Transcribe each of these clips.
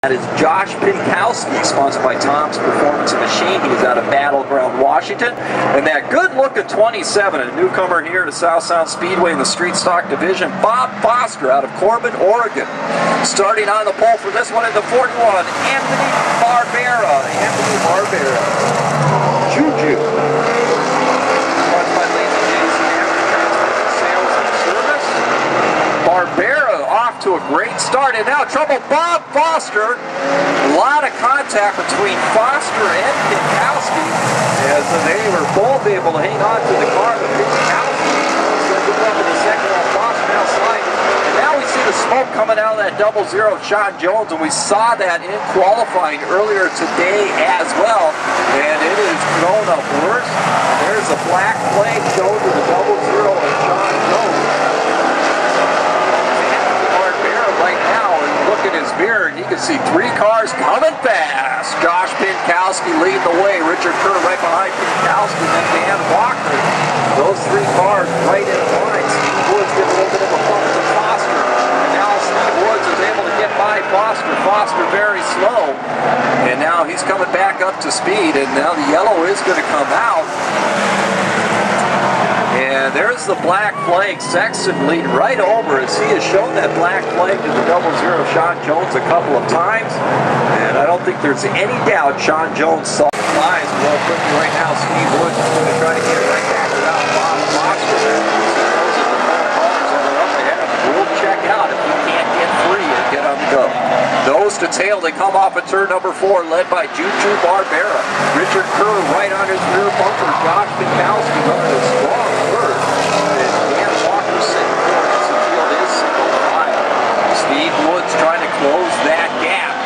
That is Josh Pinkowski, sponsored by Tom's Performance and Machine. He's out of Battleground, Washington. And that good-looking 27, a newcomer here to South Sound Speedway in the Street Stock Division, Bob Foster out of Corbin, Oregon. Starting on the pole for this one in the 41, Anthony Barbera. Juju. Barbera off to a great start, and now trouble Bob Foster. A lot of contact between Foster and Pinkowski as they were both able to hang on to the car, but Pinkowski goes up in the second while Foster now sliding. And now we see the smoke coming out of that 00 Sean Jones, and we saw that in qualifying earlier today as well, and it is grown up worse. There's a black flag shown to the 00 and Sean Jones. At his mirror, and you can see three cars coming fast. Josh Pinkowski leading the way. Richard Kerr right behind Pinkowski, then Dan Walker. Those three cars right in line. Steve Woods gets a little bit of a bump to Foster, and now Steve Woods is able to get by Foster. Foster very slow, and now he's coming back up to speed, and now the yellow is going to come out. And there's the black flag. Sexton lead right over as he has shown that black flag to the 00 Sean Jones a couple of times. And I don't think there's any doubt Sean Jones saw the lines real quickly right now. Steve Woods is going to try to get it right back without Bob Foster. Those are the four cars that are up ahead of him. We'll check out if he can't get free and get on the go. Nose to tail, they come off at turn number 4, led by Juju Barbera. Richard Kerr right on his rear bumper. Josh Pinkowski running a strong third. And Dan Walker sitting fourth as the field is single file. Steve Woods trying to close that gap.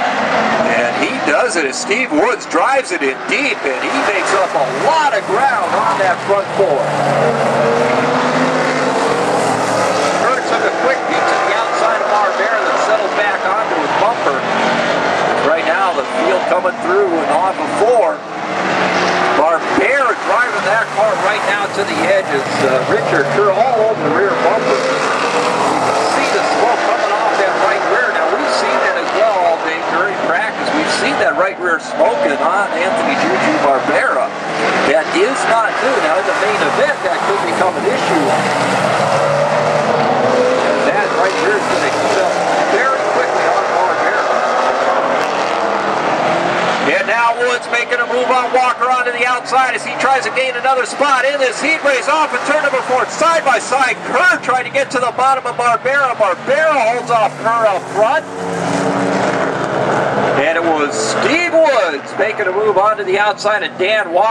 And he does it as Steve Woods drives it in deep, and he makes up a lot of ground on that front four. Kerr took a quick beat to the outside of Barbera, then settled back onto his bumper. Right now the field coming through and off of 4. Barbera driving that car right now to the edges. Richard Kerr all over the rear bumper. You can see the smoke coming off that right rear. Now we've seen that as well all day during practice. We've seen that right rear smoking on Anthony Juju Barbera. That is not new. Now in the main event that could become an issue. And that right rear is going to heat up very quickly on Barbera. And now Woods making a move on Walker onto the outside as he tries to gain another spot in this heat race off at turn number 4. Side by side, Kerr trying to get to the bottom of Barbera. Barbera holds off Kerr up front. And it was Steve Woods making a move onto the outside of Dan Walker.